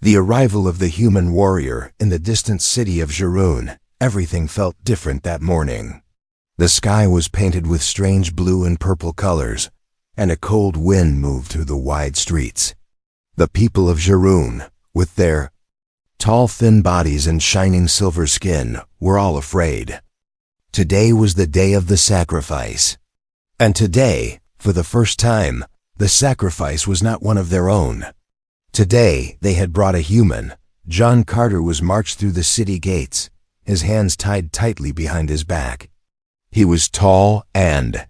The arrival of the human warrior in the distant city of Jarun, everything felt different that morning. The sky was painted with strange blue and purple colors, and a cold wind moved through the wide streets. The people of Jarun, with their tall thin bodies and shining silver skin, were all afraid. Today was the day of the sacrifice. And today, for the first time, the sacrifice was not one of their own. Today, they had brought a human. John Carter was marched through the city gates, his hands tied tightly behind his back. He was tall and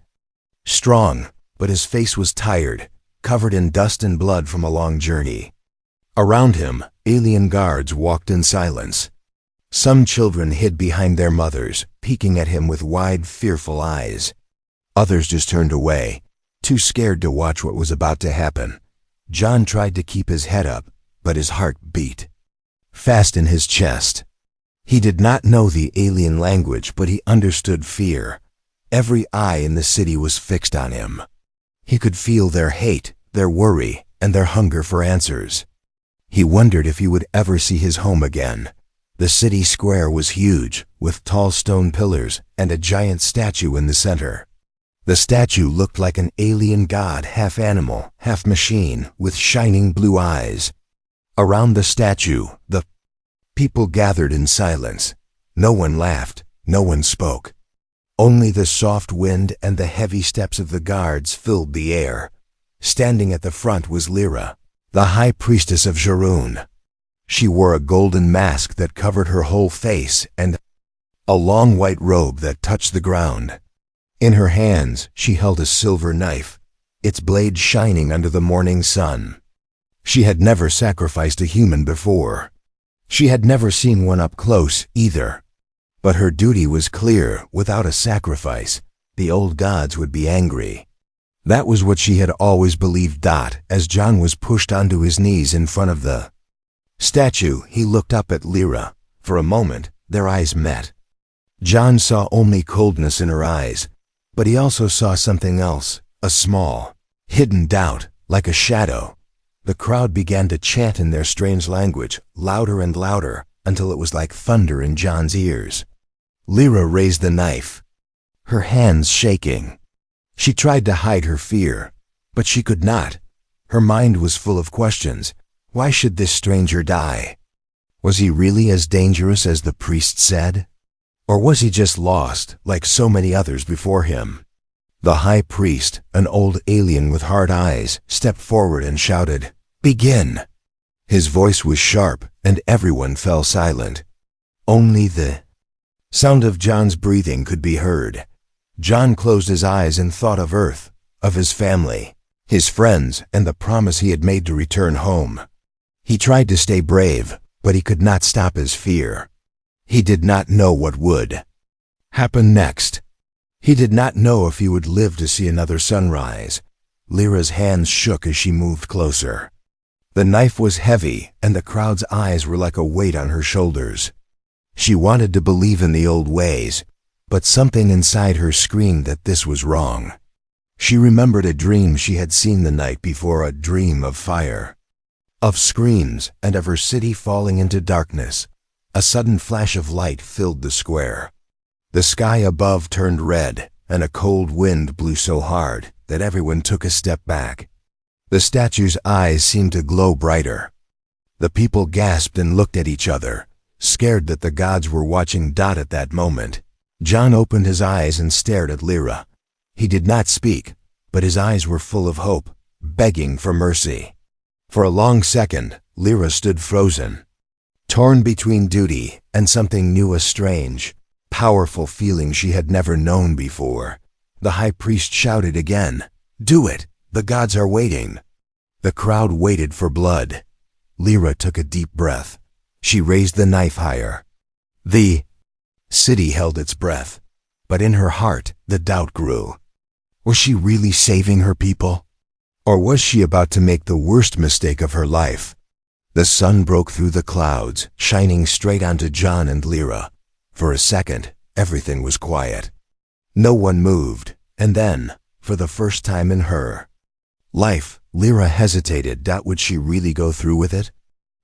strong, but his face was tired, covered in dust and blood from a long journey. Around him, alien guards walked in silence. Some children hid behind their mothers, peeking at him with wide, fearful eyes. Others just turned away, too scared to watch what was about to happen. John tried to keep his head up, but his heart beat fast in his chest. He did not know the alien language, but he understood fear. Every eye in the city was fixed on him. He could feel their hate, their worry, and their hunger for answers. He wondered if he would ever see his home again. The city square was huge, with tall stone pillars and a giant statue in the center. The statue looked like an alien god, half animal, half machine, with shining blue eyes. Around the statue, the people gathered in silence. No one laughed, no one spoke. Only the soft wind and the heavy steps of the guards filled the air. Standing at the front was Lyra, the high priestess of Jarun. She wore a golden mask that covered her whole face and a long white robe that touched the ground. In her hands, she held a silver knife, its blade shining under the morning sun. She had never sacrificed a human before. She had never seen one up close either. But her duty was clear. Without a sacrifice, the old gods would be angry. That was what she had always believed. As John was pushed onto his knees in front of the statue, he looked up at Lyra. For a moment, their eyes met. John saw only coldness in her eyes, but he also saw something else, a small, hidden doubt, like a shadow. The crowd began to chant in their strange language, louder and louder, until it was like thunder in John's ears. Lyra raised the knife, her hands shaking. She tried to hide her fear, but she could not. Her mind was full of questions. Why should this stranger die? Was he really as dangerous as the priest said? Or was he just lost, like so many others before him? The high priest, an old alien with hard eyes, stepped forward and shouted, "Begin!" His voice was sharp, and everyone fell silent. Only the sound of John's breathing could be heard. John closed his eyes and thought of Earth, of his family, his friends, and the promise he had made to return home. He tried to stay brave, but he could not stop his fear. He did not know what would happen next. He did not know if he would live to see another sunrise. Lyra's hands shook as she moved closer. The knife was heavy, and the crowd's eyes were like a weight on her shoulders. She wanted to believe in the old ways, but something inside her screamed that this was wrong. She remembered a dream she had seen the night before, a dream of fire, of screams, and of her city falling into darkness. A sudden flash of light filled the square. The sky above turned red, and a cold wind blew so hard that everyone took a step back. The statue's eyes seemed to glow brighter. The people gasped and looked at each other, scared that the gods were watching. At that moment, John opened his eyes and stared at Lyra. He did not speak, but his eyes were full of hope, begging for mercy. For a long second, Lyra stood frozen, torn between duty and something new, a strange, powerful feeling she had never known before. The high priest shouted again, "Do it! The gods are waiting!" The crowd waited for blood. Lyra took a deep breath. She raised the knife higher. The city held its breath, but in her heart the doubt grew. Was she really saving her people? Or was she about to make the worst mistake of her life? The sun broke through the clouds, shining straight onto John and Lyra. For a second, everything was quiet. No one moved, and then, for the first time in her life, Lyra hesitated. Would she really go through with it?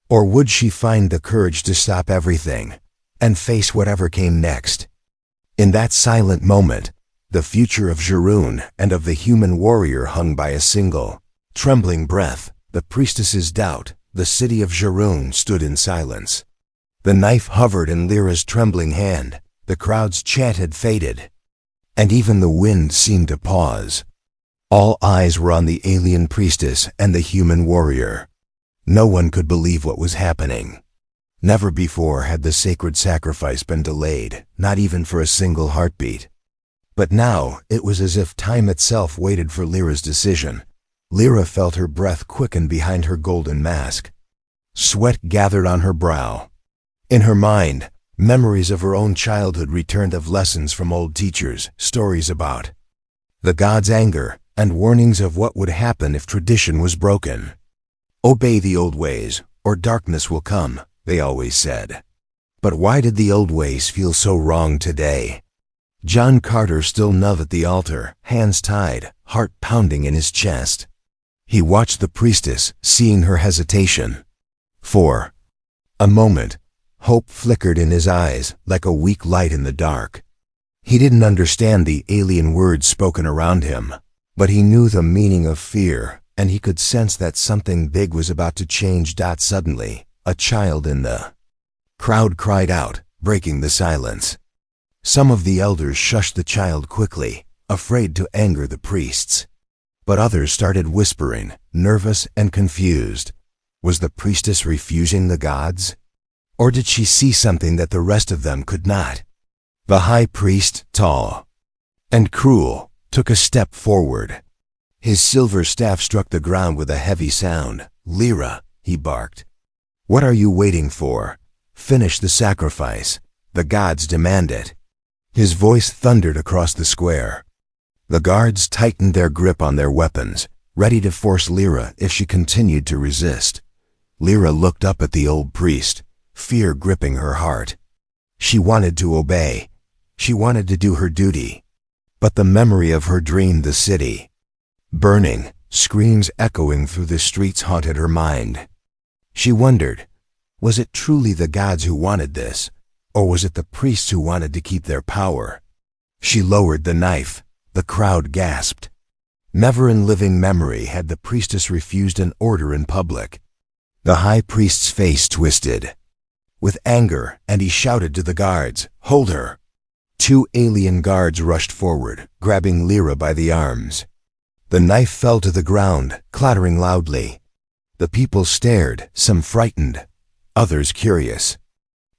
Or would she find the courage to stop everything and face whatever came next? In that silent moment, the future of Jurun and of the human warrior hung by a single, trembling breath. The priestess's doubt. The city of Jurun stood in silence. The knife hovered in Lyra's trembling hand. The crowd's chant had faded, and even the wind seemed to pause. All eyes were on the alien priestess and the human warrior. No one could believe what was happening. Never before had the sacred sacrifice been delayed, not even for a single heartbeat. But now it was as if time itself waited for Lyra's decision. Lyra felt her breath quicken behind her golden mask. Sweat gathered on her brow. In her mind, memories of her own childhood returned of lessons from old teachers, stories about the gods' anger, and warnings of what would happen if tradition was broken. Obey the old ways, or darkness will come, they always said. But why did the old ways feel so wrong today? John Carter still knelt at the altar, hands tied, heart pounding in his chest. He watched the priestess, seeing her hesitation. For a moment, hope flickered in his eyes like a weak light in the dark. He didn't understand the alien words spoken around him, but he knew the meaning of fear, and he could sense that something big was about to change. Suddenly, a child in the crowd cried out, breaking the silence. Some of the elders shushed the child quickly, afraid to anger the priests. But others started whispering, nervous and confused. Was the priestess refusing the gods? Or did she see something that the rest of them could not? The high priest, tall and cruel, took a step forward. His silver staff struck the ground with a heavy sound. "Lyra," he barked. "What are you waiting for? Finish the sacrifice. The gods demand it." His voice thundered across the square. The guards tightened their grip on their weapons, ready to force Lyra if she continued to resist. Lyra looked up at the old priest, fear gripping her heart. She wanted to obey. She wanted to do her duty. But the memory of her dream, the city burning, screams echoing through the streets, haunted her mind. She wondered, was it truly the gods who wanted this, or was it the priests who wanted to keep their power? She lowered the knife. The crowd gasped. Never in living memory had the priestess refused an order in public. The high priest's face twisted with anger, and he shouted to the guards, "Hold her!" 2 alien guards rushed forward, grabbing Lyra by the arms. The knife fell to the ground, clattering loudly. The people stared, some frightened, others curious.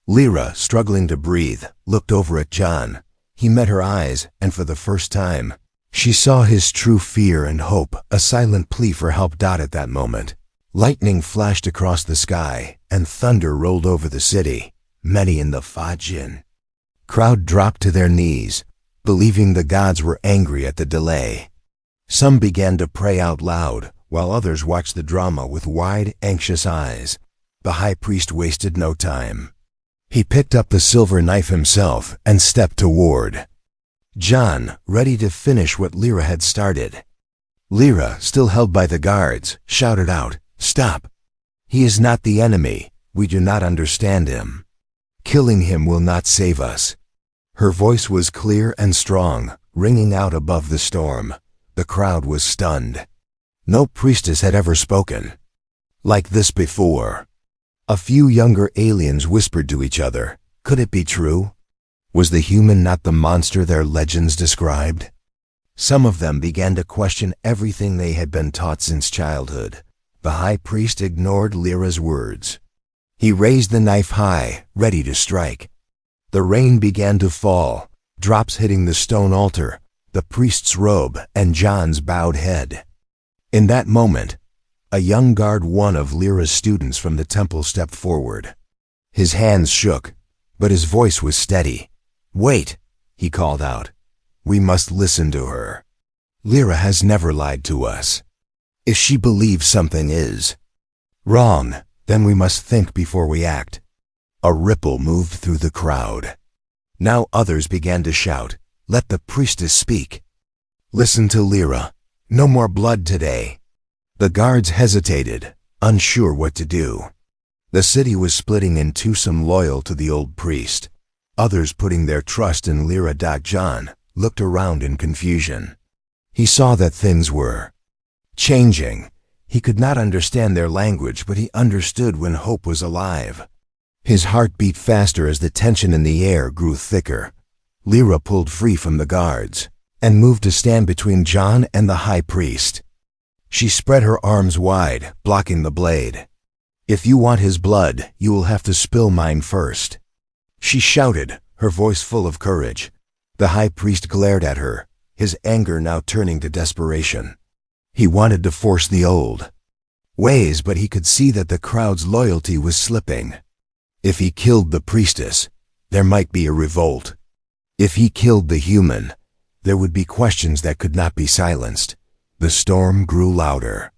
Lyra, struggling to breathe, looked over at John. He met her eyes, and for the first time, she saw his true fear and hope, a silent plea for help. At that moment, lightning flashed across the sky, and thunder rolled over the city. Many in the Fajin crowd dropped to their knees, believing the gods were angry at the delay. Some began to pray out loud, while others watched the drama with wide, anxious eyes. The high priest wasted no time. He picked up the silver knife himself and stepped toward John, ready to finish what Lyra had started. Lyra, still held by the guards, shouted out, "Stop! He is not the enemy. We do not understand him. Killing him will not save us." Her voice was clear and strong, ringing out above the storm. The crowd was stunned. No priestess had ever spoken like this before. A few younger aliens whispered to each other. Could it be true? Was the human not the monster their legends described? Some of them began to question everything they had been taught since childhood. The high priest ignored Lyra's words. He raised the knife high, ready to strike. The rain began to fall, drops hitting the stone altar, the priest's robe, and John's bowed head. In that moment, a young guard, one of Lyra's students from the temple, stepped forward. His hands shook, but his voice was steady. "Wait," he called out. "We must listen to her. Lyra has never lied to us. If she believes something is wrong, then we must think before we act." A ripple moved through the crowd. Now others began to shout, "Let the priestess speak. Listen to Lyra. No more blood today." The guards hesitated, unsure what to do. The city was splitting in two, some loyal to the old priest, others putting their trust in Lyra. John looked around in confusion. He saw that things were changing. He could not understand their language, but he understood when hope was alive. His heart beat faster as the tension in the air grew thicker. Lyra pulled free from the guards and moved to stand between John and the high priest. She spread her arms wide, blocking the blade. "If you want his blood, you will have to spill mine first," she shouted, her voice full of courage. The high priest glared at her, his anger now turning to desperation. He wanted to force the old ways, but he could see that the crowd's loyalty was slipping. If he killed the priestess, there might be a revolt. If he killed the human, there would be questions that could not be silenced. The storm grew louder.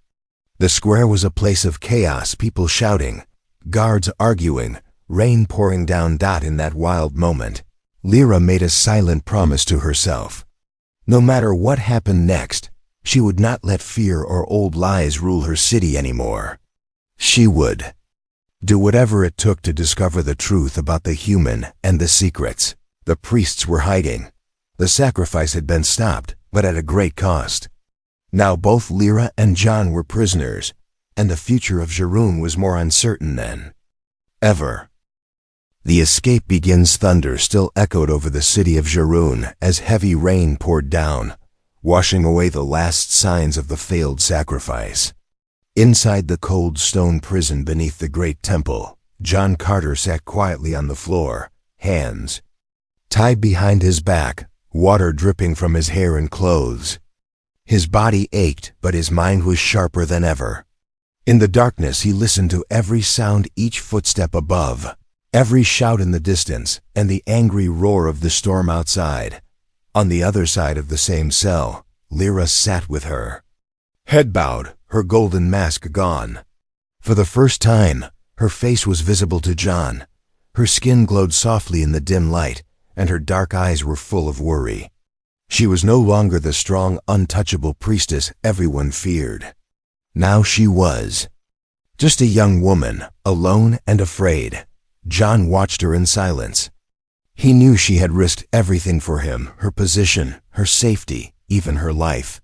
The square was a place of chaos, people shouting, guards arguing, rain pouring down. In that wild moment, Lyra made a silent promise to herself. No matter what happened next, she would not let fear or old lies rule her city anymore. She would do whatever it took to discover the truth about the human and the secrets the priests were hiding. The sacrifice had been stopped, but at a great cost. Now both Lyra and John were prisoners, and the future of Jurun was more uncertain than ever. The escape begins. Thunder still echoed over the city of Jurun as heavy rain poured down, washing away the last signs of the failed sacrifice. Inside the cold stone prison beneath the great temple, John Carter sat quietly on the floor, hands tied behind his back, water dripping from his hair and clothes. His body ached, but his mind was sharper than ever. In the darkness he listened to every sound, each footstep above, every shout in the distance, and the angry roar of the storm outside. On the other side of the same cell, Lyra sat with her head bowed, her golden mask gone. For the first time, her face was visible to John. Her skin glowed softly in the dim light, and her dark eyes were full of worry. She was no longer the strong, untouchable priestess everyone feared. Now she was just a young woman, alone and afraid. John watched her in silence. He knew she had risked everything for him, her position, her safety, even her life.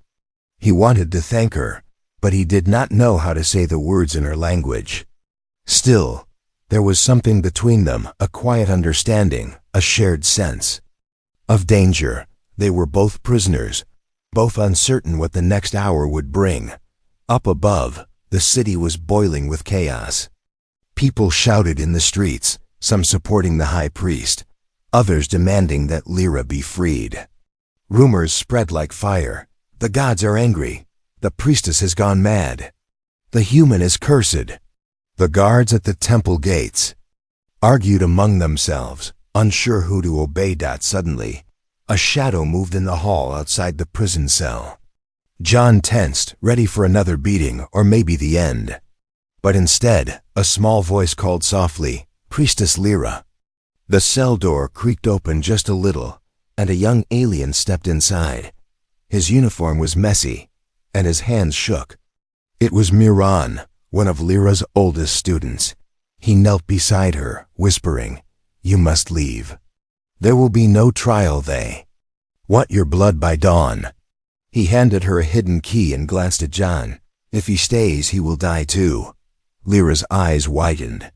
He wanted to thank her, but he did not know how to say the words in her language. Still, there was something between them, a quiet understanding, a shared sense of danger. They were both prisoners, both uncertain what the next hour would bring. Up above, the city was boiling with chaos. People shouted in the streets, some supporting the high priest, others demanding that Lyra be freed. Rumors spread like fire. The gods are angry. The priestess has gone mad. The human is cursed. The guards at the temple gates argued among themselves, unsure who to obey. Suddenly, a shadow moved in the hall outside the prison cell. John tensed, ready for another beating or maybe the end. But instead, a small voice called softly, "Priestess Lyra." The cell door creaked open just a little, and a young alien stepped inside. His uniform was messy, and his hands shook. It was Miran, one of Lyra's oldest students. He knelt beside her, whispering, "You must leave. There will be no trial. They want your blood by dawn." He handed her a hidden key and glanced at John. "If he stays, he will die too." Lyra's eyes widened.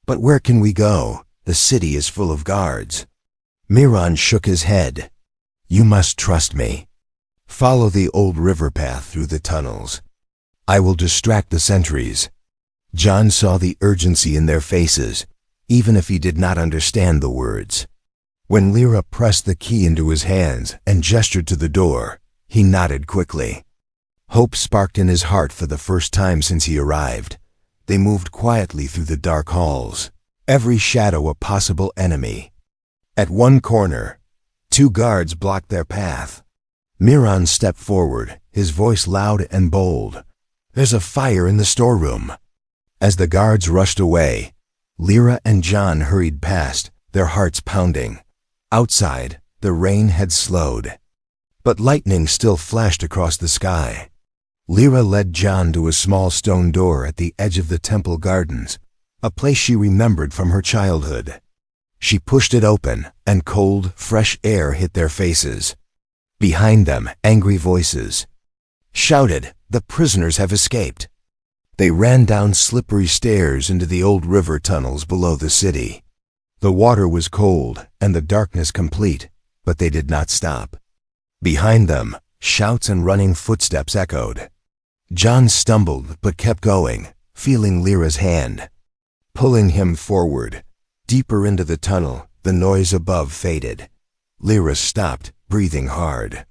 "But where can we go? The city is full of guards." Miran shook his head. "You must trust me. Follow the old river path through the tunnels. I will distract the sentries." John saw the urgency in their faces, even if he did not understand the words. When Lyra pressed the key into his hands and gestured to the door, he nodded quickly. Hope sparked in his heart for the first time since he arrived. They moved quietly through the dark halls, every shadow a possible enemy. At one corner, 2 guards blocked their path. Miran stepped forward, his voice loud and bold. "There's a fire in the storeroom." As the guards rushed away, Lyra and John hurried past, their hearts pounding. Outside, the rain had slowed, but lightning still flashed across the sky. Lyra led John to a small stone door at the edge of the temple gardens. a place she remembered from her childhood. She pushed it open, and cold, fresh air hit their faces. Behind them, angry voices shouted, "The prisoners have escaped." They ran down slippery stairs into the old river tunnels below the city. The water was cold, and the darkness complete, but they did not stop. Behind them, shouts and running footsteps echoed. John stumbled but kept going, feeling Lyra's hand, pulling him forward. Deeper into the tunnel, the noise above faded. Lyra stopped, breathing hard.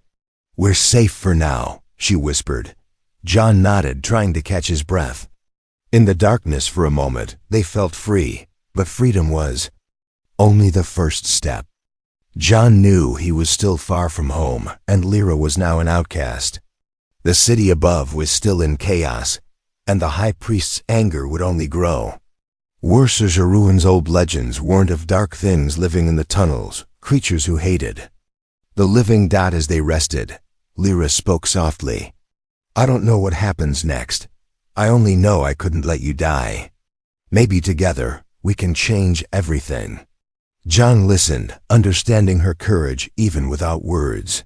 "We're safe for now," she whispered. John nodded, trying to catch his breath. In the darkness for a moment, they felt free, but freedom was only the first step. John knew he was still far from home, and Lyra was now an outcast. The city above was still in chaos, and the High Priest's anger would only grow. Worse, Ruin's old legends warned of dark things living in the tunnels, creatures who hated the living. As they rested, Lyra spoke softly. "I don't know what happens next. I only know I couldn't let you die. Maybe together, we can change everything." John listened, understanding her courage even without words.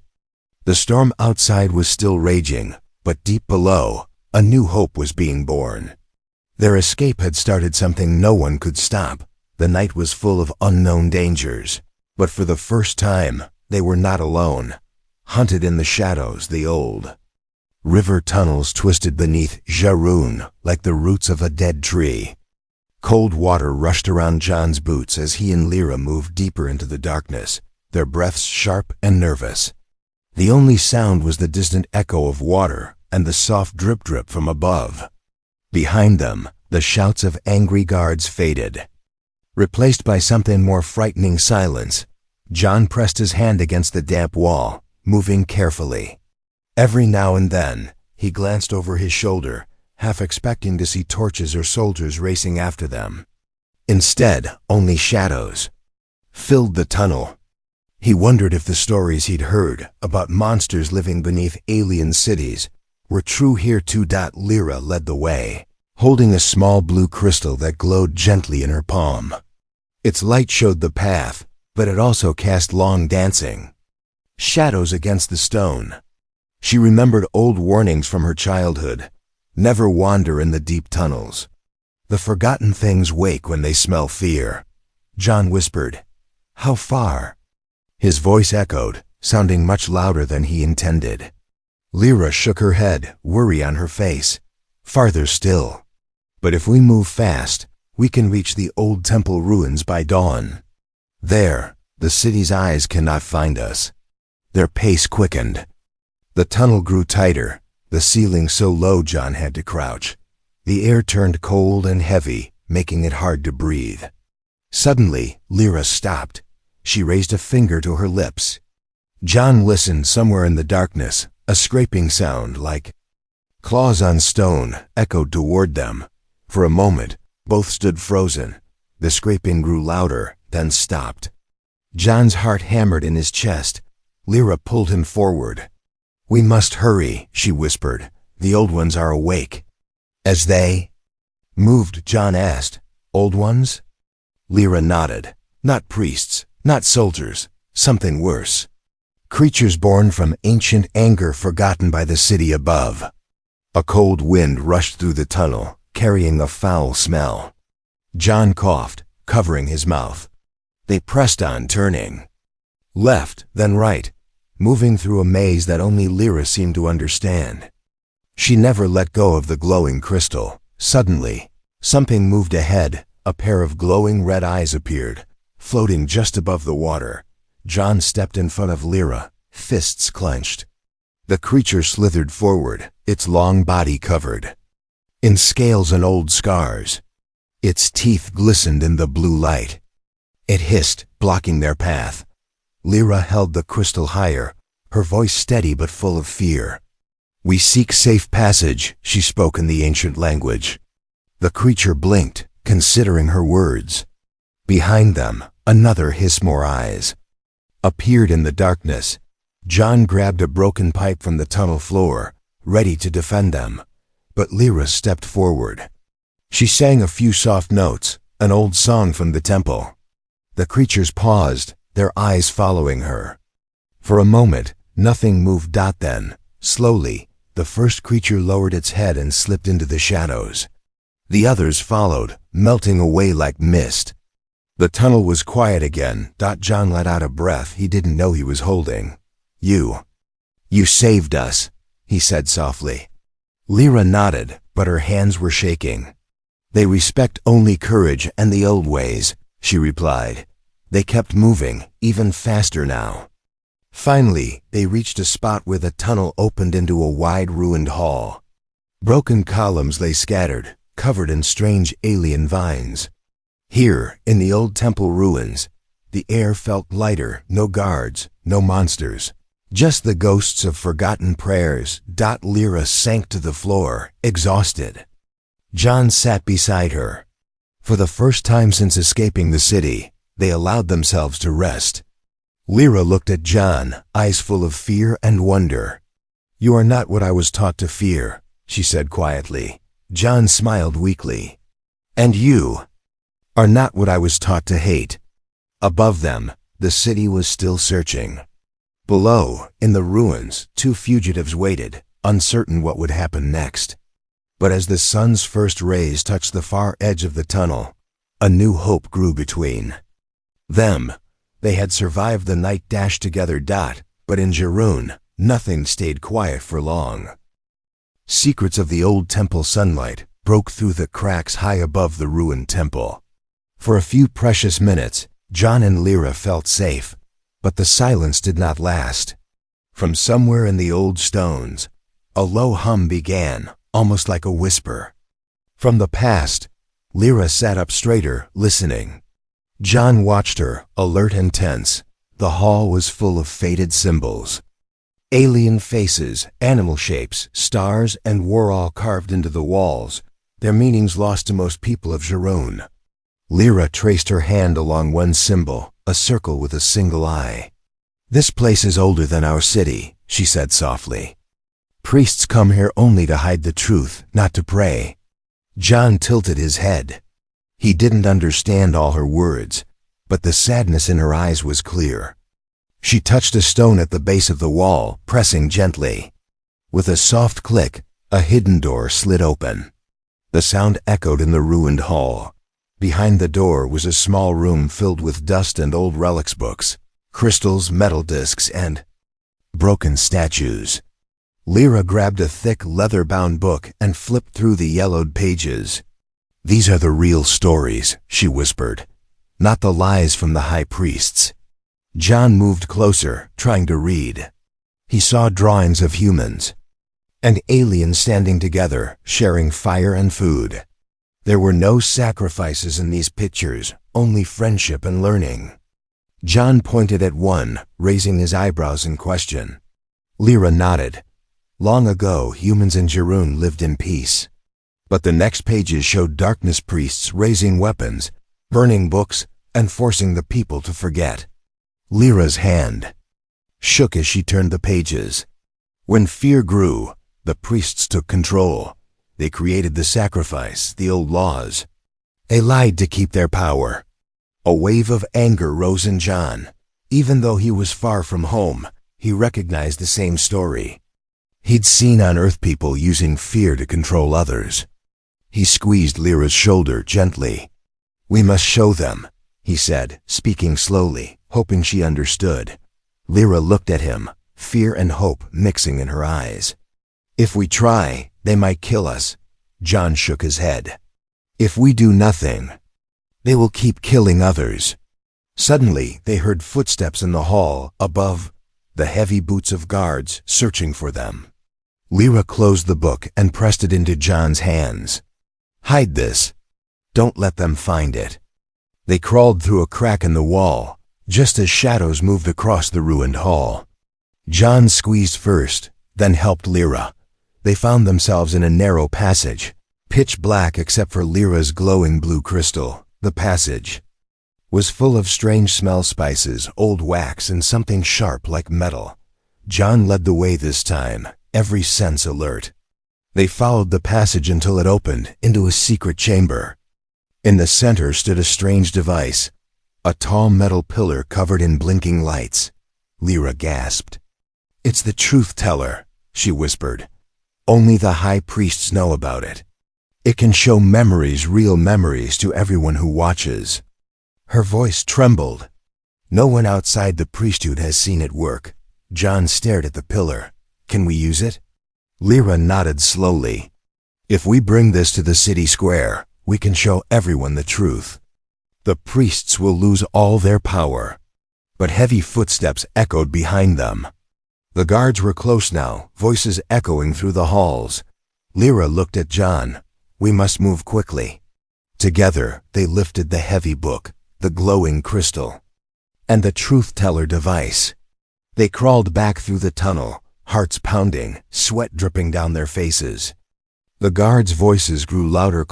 The storm outside was still raging, but deep below, a new hope was being born. Their escape had started something no one could stop. The night was full of unknown dangers, but for the first time, they were not alone. Hunted in the shadows, the old river tunnels twisted beneath Jarun like the roots of a dead tree. Cold water rushed around John's boots as he and Lyra moved deeper into the darkness, their breaths sharp and nervous. The only sound was the distant echo of water and the soft drip-drip from above. Behind them, the shouts of angry guards faded, replaced by something more frightening: silence. John pressed his hand against the damp wall, moving carefully. Every now and then, he glanced over his shoulder, half expecting to see torches or soldiers racing after them. Instead, only shadows filled the tunnel. He wondered if the stories he'd heard about monsters living beneath alien cities were true here too. Lyra led the way, holding a small blue crystal that glowed gently in her palm. Its light showed the path, but it also cast long dancing shadows against the stone. She remembered old warnings from her childhood: never wander in the deep tunnels. The forgotten things wake when they smell fear. John whispered, "How far?" His voice echoed, sounding much louder than he intended. Lyra shook her head, worry on her face. "Farther still. But if we move fast, we can reach the old temple ruins by dawn. There, the city's eyes cannot find us." Their pace quickened. The tunnel grew tighter, the ceiling so low John had to crouch. The air turned cold and heavy, making it hard to breathe. Suddenly, Lyra stopped. She raised a finger to her lips. John listened. Somewhere in the darkness, a scraping sound like claws on stone echoed toward them. For a moment, both stood frozen. The scraping grew louder, then stopped. John's heart hammered in his chest. Lyra pulled him forward. "We must hurry," she whispered. "The old ones are awake." "As they moved?" John asked. "Old ones?" Lyra nodded. "Not priests, not soldiers, something worse. Creatures born from ancient anger forgotten by the city above." A cold wind rushed through the tunnel, carrying a foul smell. John coughed, covering his mouth. They pressed on, turning left, then right, moving through a maze that only Lyra seemed to understand. She never let go of the glowing crystal. Suddenly, something moved ahead. A pair of glowing red eyes appeared, floating just above the water. John stepped in front of Lyra, fists clenched. The creature slithered forward, its long body covered in scales and old scars. Its teeth glistened in the blue light. It hissed, blocking their path. Lyra held the crystal higher, her voice steady but full of fear. "We seek safe passage," she spoke in the ancient language. The creature blinked, considering her words. Behind them, another hiss, more eyes appeared in the darkness. John grabbed a broken pipe from the tunnel floor, ready to defend them. But Lyra stepped forward. She sang a few soft notes, an old song from the temple. The creatures paused, their eyes following her. For a moment, nothing moved. Then, slowly, the first creature lowered its head and slipped into the shadows. The others followed, melting away like mist. The tunnel was quiet again. John let out a breath he didn't know he was holding. You saved us," he said softly. Lyra nodded, but her hands were shaking. "They respect only courage and the old ways," she replied. They kept moving, even faster now. Finally, they reached a spot where the tunnel opened into a wide ruined hall. Broken columns lay scattered, covered in strange alien vines. Here, in the old temple ruins, the air felt lighter. No guards, no monsters, just the ghosts of forgotten prayers. Lyra sank to the floor, exhausted. John sat beside her. For the first time since escaping the city, they allowed themselves to rest. Lyra looked at John, eyes full of fear and wonder. "You are not what I was taught to fear," she said quietly. John smiled weakly. "And you are not what I was taught to hate." Above them, the city was still searching. Below, in the ruins, two fugitives waited, uncertain what would happen next. But as the sun's first rays touched the far edge of the tunnel, a new hope grew between them. They had survived the night dash together. But in Jurun, nothing stayed quiet for long. Secrets of the old temple sunlight broke through the cracks high above the ruined temple. For a few precious minutes, John and Lyra felt safe, but the silence did not last. From somewhere in the old stones, a low hum began, almost like a whisper. From the past, Lyra sat up straighter, listening. John watched her, alert and tense. The hall was full of faded symbols. Alien faces, animal shapes, stars, and war all carved into the walls, their meanings lost to most people of Jurun. Lyra traced her hand along one symbol, a circle with a single eye. "This place is older than our city," she said softly. "Priests come here only to hide the truth, not to pray." John tilted his head. He didn't understand all her words, but the sadness in her eyes was clear. She touched a stone at the base of the wall, pressing gently. With a soft click, a hidden door slid open. The sound echoed in the ruined hall. Behind the door was a small room filled with dust and old relics books, crystals, metal discs, and broken statues. Lyra grabbed a thick, leather-bound book and flipped through the yellowed pages. "These are the real stories," she whispered, "not the lies from the high priests." John moved closer, trying to read. He saw drawings of humans and aliens standing together, sharing fire and food. There were no sacrifices in these pictures, only friendship and learning. John pointed at one, raising his eyebrows in question. Lyra nodded. Long ago, humans in Jurun lived in peace. But the next pages showed darkness priests raising weapons, burning books, and forcing the people to forget. Lyra's hand shook as she turned the pages. When fear grew, the priests took control. They created the sacrifice, the old laws. They lied to keep their power. A wave of anger rose in John. Even though he was far from home, he recognized the same story. He'd seen on Earth people using fear to control others. He squeezed Lyra's shoulder gently. "We must show them," he said, speaking slowly, hoping she understood. Lyra looked at him, fear and hope mixing in her eyes. "If we try, they might kill us." John shook his head. "If we do nothing, they will keep killing others." Suddenly, they heard footsteps in the hall above, the heavy boots of guards searching for them. Lyra closed the book and pressed it into John's hands. "Hide this. Don't let them find it." They crawled through a crack in the wall, just as shadows moved across the ruined hall. John squeezed first, then helped Lyra. They found themselves in a narrow passage, pitch black except for Lyra's glowing blue crystal. The passage was full of strange smell spices, old wax, and something sharp like metal. John led the way this time, every sense alert. They followed the passage until it opened into a secret chamber. In the center stood a strange device, a tall metal pillar covered in blinking lights. Lyra gasped. "It's the truth teller," she whispered. "Only the high priests know about it. It can show memories, real memories, to everyone who watches." Her voice trembled. "No one outside the priesthood has seen it work." John stared at the pillar. "Can we use it?" Lyra nodded slowly. "If we bring this to the city square, we can show everyone the truth. The priests will lose all their power." But heavy footsteps echoed behind them. The guards were close now, voices echoing through the halls. Lyra looked at John. "We must move quickly." Together, they lifted the heavy book, the glowing crystal, and the truth-teller device. They crawled back through the tunnel, hearts pounding, sweat dripping down their faces. The guards' voices grew louder,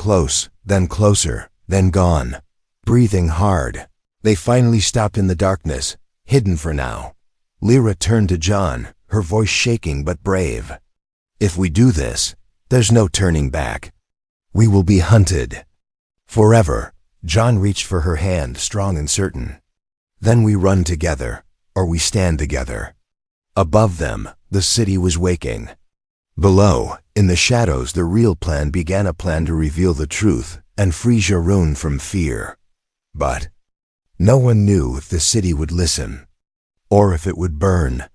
then closer, then gone. Breathing hard, they finally stopped in the darkness, hidden for now. Lyra turned to John, her voice shaking but brave. "If we do this, there's no turning back. We will be hunted. Forever." John reached for her hand, strong and certain. "Then we run together, or we stand together." Above them, the city was waking. Below, in the shadows, the real plan began, a plan to reveal the truth and free Jarun from fear. But no one knew if the city would listen, or if it would burn.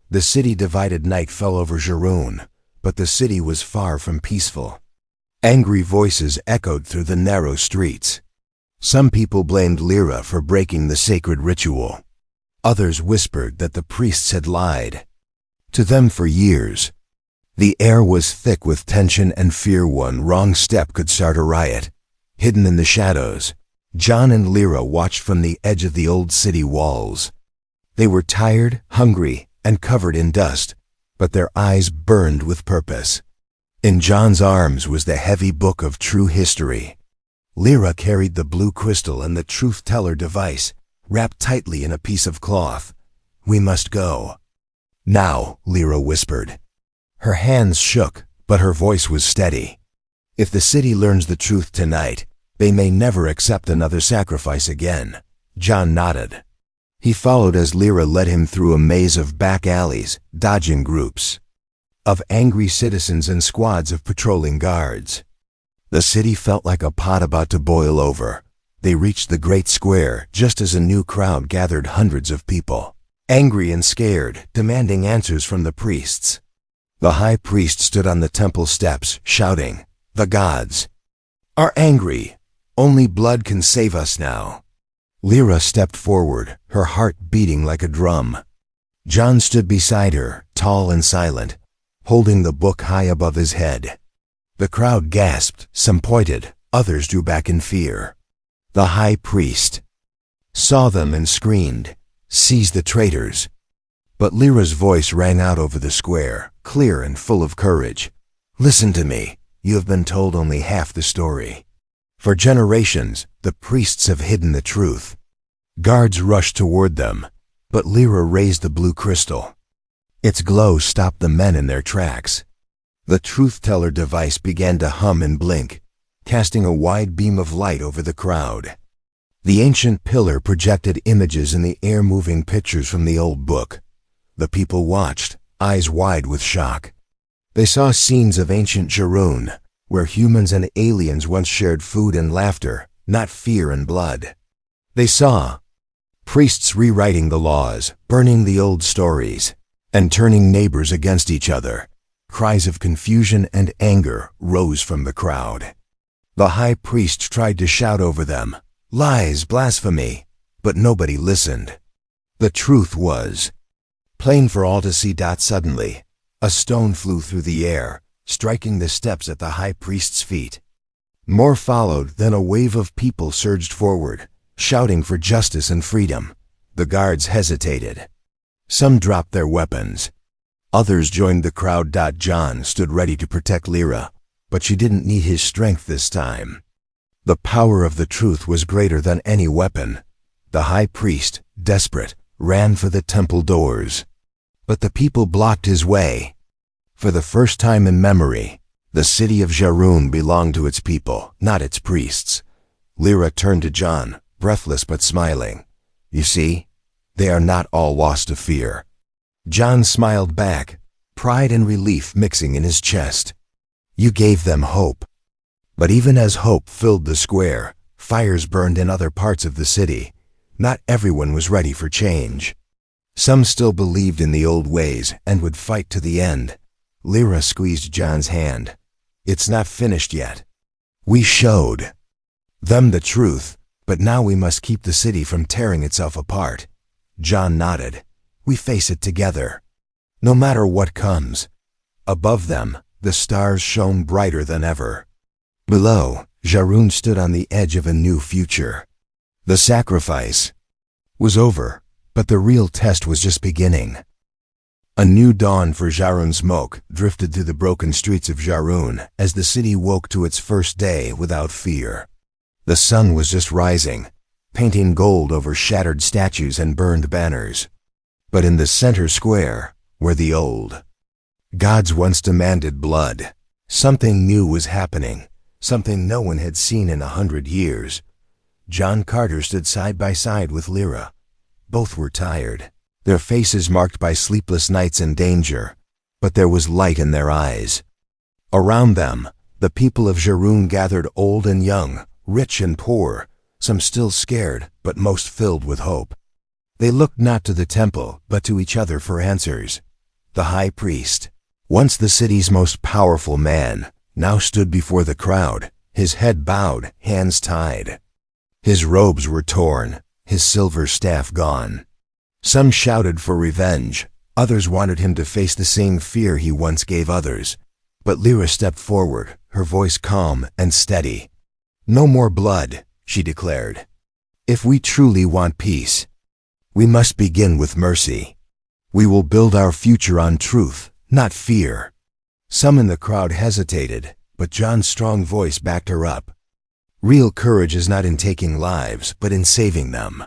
The city divided. Night fell over Jarun, but the city was far from peaceful. Angry voices echoed through the narrow streets. Some people blamed Lyra for breaking the sacred ritual. Others whispered that the priests had lied to them for years. The air was thick with tension and fear. One wrong step could start a riot. Hidden in the shadows, John and Lyra watched from the edge of the old city walls. They were tired, hungry, and covered in dust, but their eyes burned with purpose. In John's arms was the heavy book of true history. Lyra carried the blue crystal and the truth-teller device, wrapped tightly in a piece of cloth. "We must go." "Now," Lyra whispered. Her hands shook, but her voice was steady. "If the city learns the truth tonight, they may never accept another sacrifice again." John nodded. He followed as Lyra led him through a maze of back alleys, dodging groups of angry citizens and squads of patrolling guards. The city felt like a pot about to boil over. They reached the great square just as a new crowd gathered, hundreds of people, angry and scared, demanding answers from the priests. The high priest stood on the temple steps, shouting, "The gods are angry. Only blood can save us now." Lyra stepped forward, her heart beating like a drum. John stood beside her, tall and silent, holding the book high above his head. The crowd gasped, some pointed, others drew back in fear. The high priest saw them and screamed, "Seize the traitors!" But Lyra's voice rang out over the square, clear and full of courage. "Listen to me. You have been told only half the story. For generations, the priests have hidden the truth." Guards rushed toward them, but Lyra raised the blue crystal. Its glow stopped the men in their tracks. The truth-teller device began to hum and blink, casting a wide beam of light over the crowd. The ancient pillar projected images in the air, moving pictures from the old book. The people watched, eyes wide with shock. They saw scenes of ancient Jarun, where humans and aliens once shared food and laughter, not fear and blood. They saw priests rewriting the laws, burning the old stories, and turning neighbors against each other. Cries of confusion and anger rose from the crowd. The high priest tried to shout over them, "Lies, blasphemy," but nobody listened. The truth was plain for all to see. Suddenly, a stone flew through the air, striking the steps at the high priest's feet. More followed, then a wave of people surged forward, shouting for justice and freedom. The guards hesitated. Some dropped their weapons. Others joined the crowd. John stood ready to protect Lyra, but she didn't need his strength this time. The power of the truth was greater than any weapon. The high priest, desperate, ran for the temple doors. But the people blocked his way. For the first time in memory, The city of Jarun belonged to its people, not its priests. Lyra turned to John, breathless but smiling. You see, they are not all lost to fear. John smiled back, pride and relief mixing in his chest. You gave them hope. But even as hope filled the square, fires burned in other parts of the city. Not everyone was ready for change. Some still believed in the old ways and would fight to the end. Lyra squeezed John's hand. It's not finished yet. We showed them the truth, but now we must keep the city from tearing itself apart. John nodded. We face it together. No matter what comes. Above them, the stars shone brighter than ever. Below, Jarun stood on the edge of a new future. The sacrifice was over, but the real test was just beginning. A new dawn for Jarun smoke drifted through the broken streets of Jarun as the city woke to its first day without fear. The sun was just rising, painting gold over shattered statues and burned banners. But in the center square were the old gods once demanded blood. Something new was happening, something no one had seen in 100 years. John Carter stood side by side with Lyra. Both were tired, their faces marked by sleepless nights and danger, but there was light in their eyes. Around them, the people of Jarun gathered, old and young, rich and poor, some still scared, but most filled with hope. They looked not to the temple, but to each other for answers. The high priest, once the city's most powerful man, now stood before the crowd, his head bowed, hands tied. His robes were torn, his silver staff gone. Some shouted for revenge, others wanted him to face the same fear he once gave others. But Lyra stepped forward, her voice calm and steady. No more blood, she declared. If we truly want peace, we must begin with mercy. We will build our future on truth, not fear. Some in the crowd hesitated, but John's strong voice backed her up. Real courage is not in taking lives, but in saving them.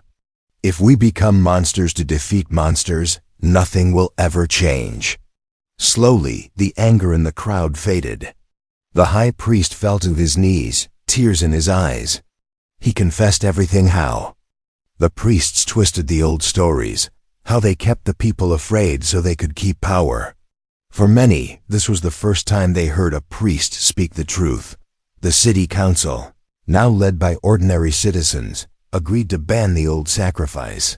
If we become monsters to defeat monsters, nothing will ever change. Slowly, the anger in the crowd faded. The high priest fell to his knees, tears in his eyes. He confessed everything. How the priests twisted the old stories, how they kept the people afraid so they could keep power. For many, this was the first time they heard a priest speak the truth. The city council, now led by ordinary citizens, agreed to ban the old sacrifice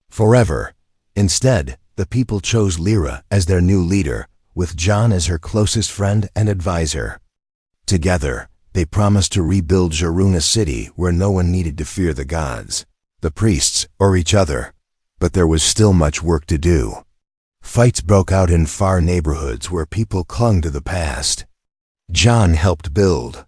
forever. Instead, the people chose Lyra as their new leader, with John as her closest friend and advisor. Together, they promised to rebuild Jarun, a city where no one needed to fear the gods, the priests, or each other. But there was still much work to do. Fights broke out in far neighborhoods where people clung to the past. John helped build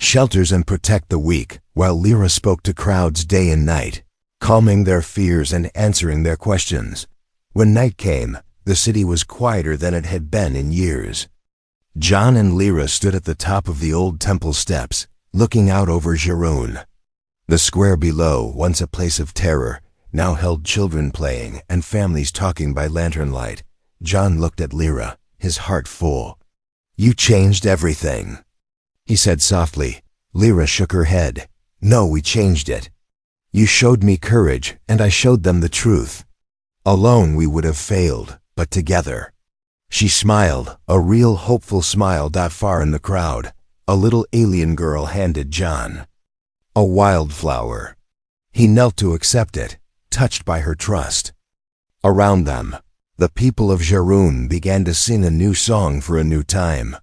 shelters and protect the weak, while Lyra spoke to crowds day and night, calming their fears and answering their questions. When night came, the city was quieter than it had been in years. John and Lyra stood at the top of the old temple steps, looking out over Jarun. The square below, once a place of terror, now held children playing and families talking by lantern light. John looked at Lyra, his heart full. You changed everything, he said softly. Lyra shook her head. No, we changed it. You showed me courage, and I showed them the truth. Alone we would have failed, but together. She smiled, a real hopeful smile. Far in the crowd, a little alien girl handed John a wildflower. He knelt to accept it, touched by her trust. Around them, the people of Jarun began to sing a new song for a new time.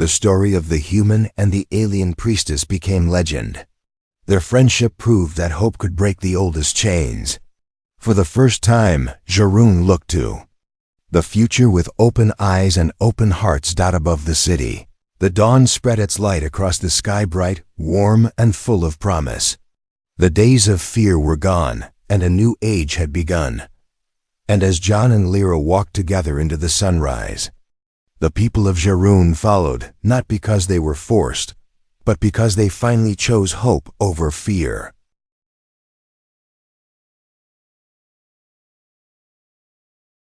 The story of the human and the alien priestess became legend. Their friendship proved that hope could break the oldest chains. For the first time, Jarun looked to the future with open eyes and open hearts. Above the city, the dawn spread its light across the sky, bright, warm, and full of promise. The days of fear were gone, and a new age had begun. And as John and Lyra walked together into the sunrise, the people of Jarun followed, not because they were forced, but because they finally chose hope over fear.